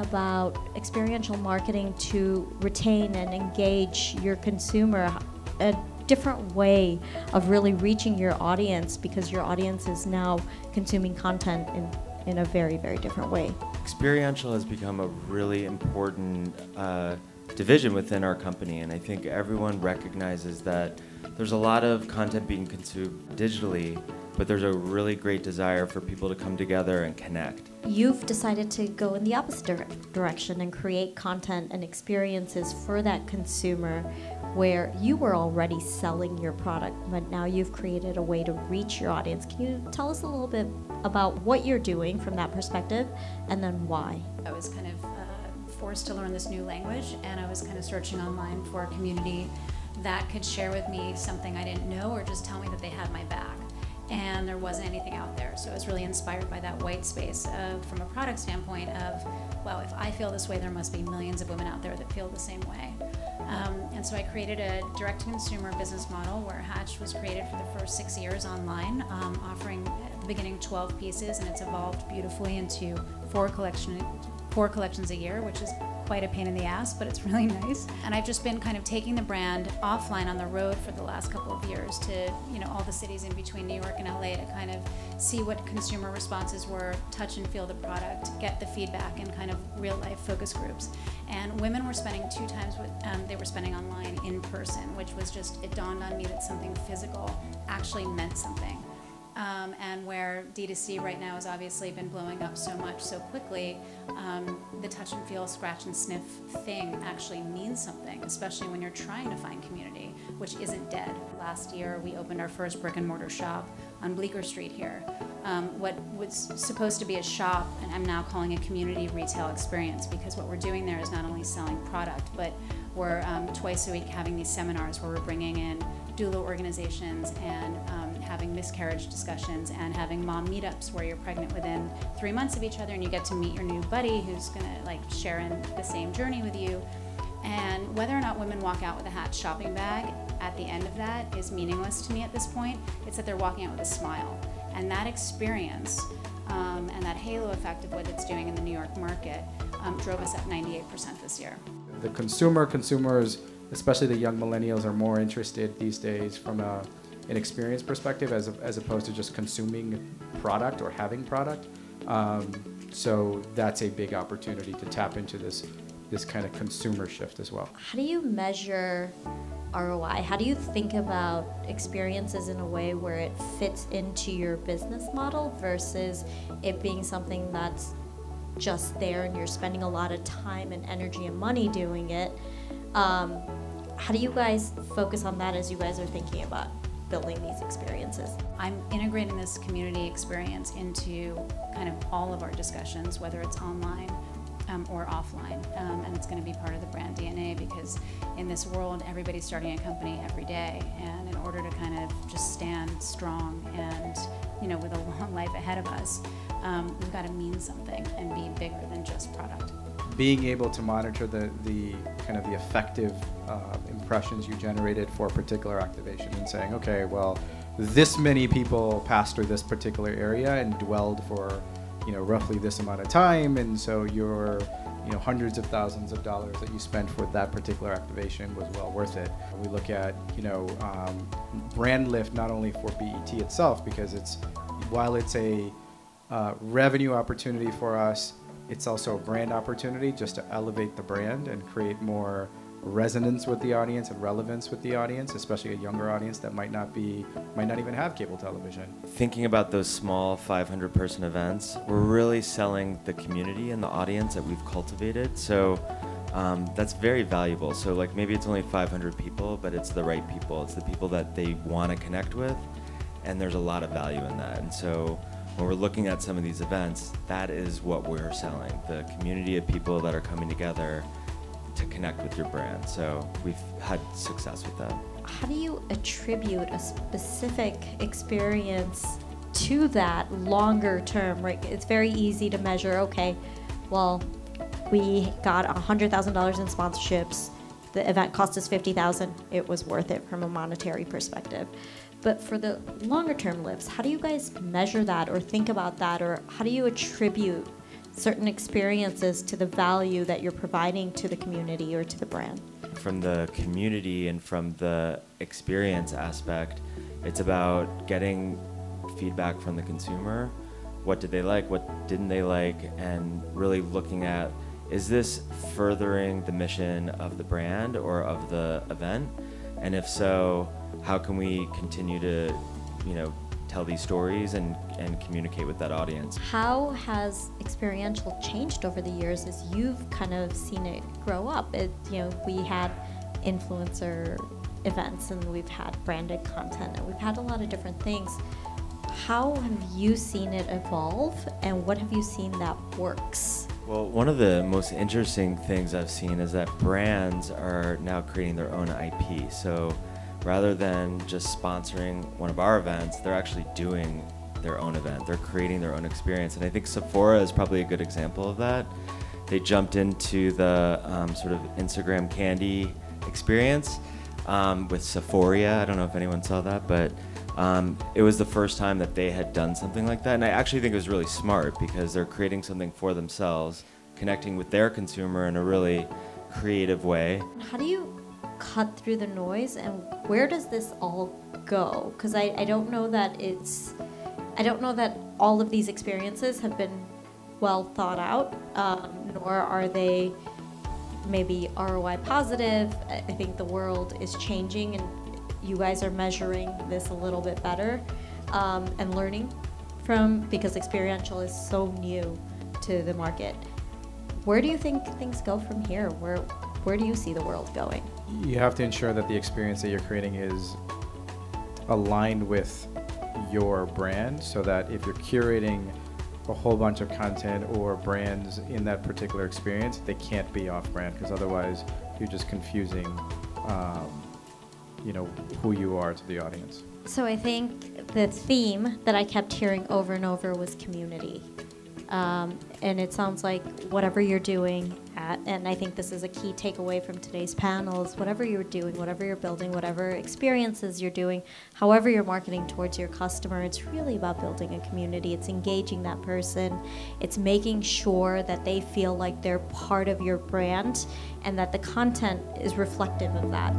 about experiential marketing to retain and engage your consumer, a different way of really reaching your audience, because your audience is now consuming content in a very, very different way? Experiential has become a really important division within our company, and I think everyone recognizes that there's a lot of content being consumed digitally, but there's a really great desire for people to come together and connect. You've decided to go in the opposite direction and create content and experiences for that consumer where you were already selling your product, but now you've created a way to reach your audience. Can you tell us a little bit about what you're doing from that perspective and then why? I was kind of forced to learn this new language, and I was kind of searching online for a community that could share with me something I didn't know or just tell me that they had my back. And there wasn't anything out there. So I was really inspired by that white space from a product standpoint of, wow, if I feel this way, there must be millions of women out there that feel the same way. And so I created a direct-to-consumer business model where Hatch was created for the first 6 years online, offering at the beginning 12 pieces, and it's evolved beautifully into four collections a year, which is quite a pain in the ass, but it's really nice. And I've just been kind of taking the brand offline on the road for the last couple of years to, all the cities in between New York and LA to kind of see what consumer responses were, touch and feel the product, get the feedback in kind of real life focus groups. And women were spending 2 times what they were spending online in person, which was just, it dawned on me that something physical actually meant something. And where D2C right now has obviously been blowing up so much so quickly, the touch and feel, scratch and sniff thing actually means something, especially when you're trying to find community, which isn't dead. Last year, we opened our first brick and mortar shop on Bleecker Street here. What was supposed to be a shop, and I'm now calling a community retail experience, because what we're doing there is not only selling product, but we're twice a week having these seminars where we're bringing in doula organizations and having miscarriage discussions and having mom meetups where you're pregnant within 3 months of each other and you get to meet your new buddy who's gonna share in the same journey with you. And whether or not women walk out with a Hatch shopping bag at the end of that is meaningless to me at this point. It's that they're walking out with a smile. And that experience and that halo effect of what it's doing in the New York market drove us up 98% this year. The consumers, especially the young millennials, are more interested these days from an experience perspective as opposed to just consuming product or having product. So that's a big opportunity to tap into this kind of consumer shift as well. How do you measure ROI? How do you think about experiences in a way where it fits into your business model versus it being something that's just there and you're spending a lot of time and energy and money doing it? How do you guys focus on that as you guys are thinking about building these experiences? I'm integrating this community experience into kind of all of our discussions, whether it's online or offline, and it's going to be part of the brand DNA, because in this world everybody's starting a company every day, and in order to kind of just stand strong and with a long life ahead of us, we've got to mean something and be bigger than just product. Being able to monitor the kind of the effective impressions you generated for a particular activation and saying, okay, well, this many people passed through this particular area and dwelled for roughly this amount of time, and so your hundreds of thousands of dollars that you spent for that particular activation was well worth it. We look at brand lift not only for BET itself, because while it's a revenue opportunity for us, it's also a brand opportunity just to elevate the brand and create more resonance with the audience and relevance with the audience, especially a younger audience that might not even have cable television. Thinking about those small 500-person events, we're really selling the community and the audience that we've cultivated. So that's very valuable. So maybe it's only 500 people, but it's the right people. It's the people that they want to connect with, and there's a lot of value in that. And so when we're looking at some of these events, that is what we're selling, the community of people that are coming together to connect with your brand. So we've had success with that. How do you attribute a specific experience to that longer term? Right? It's very easy to measure, okay, well, we got $100,000 in sponsorships, the event cost us $50,000, it was worth it from a monetary perspective. But for the longer term lifts, how do you guys measure that or think about that, or how do you attribute certain experiences to the value that you're providing to the community or to the brand? From the community and from the experience aspect, it's about getting feedback from the consumer. What did they like? What didn't they like? And really looking at, is this furthering the mission of the brand or of the event? And if so, how can we continue to, tell these stories and communicate with that audience? How has experiential changed over the years as you've kind of seen it grow up? We had influencer events and we've had branded content and we've had a lot of different things. How have you seen it evolve and what have you seen that works? Well, one of the most interesting things I've seen is that brands are now creating their own IP. So rather than just sponsoring one of our events, they're actually doing their own event. They're creating their own experience. And I think Sephora is probably a good example of that. They jumped into the sort of Instagram candy experience with Sephoria. I don't know if anyone saw that, but it was the first time that they had done something like that. And I actually think it was really smart because they're creating something for themselves, connecting with their consumer in a really creative way. How do you cut through the noise and where does this all go? Because I don't know that all of these experiences have been well thought out, nor are they maybe ROI positive. I think the world is changing and you guys are measuring this a little bit better and learning from, because experiential is so new to the market. Where do you think things go from here? Where do you see the world going? You have to ensure that the experience that you're creating is aligned with your brand, so that if you're curating a whole bunch of content or brands in that particular experience, they can't be off-brand, because otherwise you're just confusing who you are to the audience. So I think the theme that I kept hearing over and over was community. And it sounds like whatever you're doing and I think this is a key takeaway from today's panel, is whatever you're doing, whatever you're building, whatever experiences you're doing, however you're marketing towards your customer, it's really about building a community. It's engaging that person. It's making sure that they feel like they're part of your brand and that the content is reflective of that.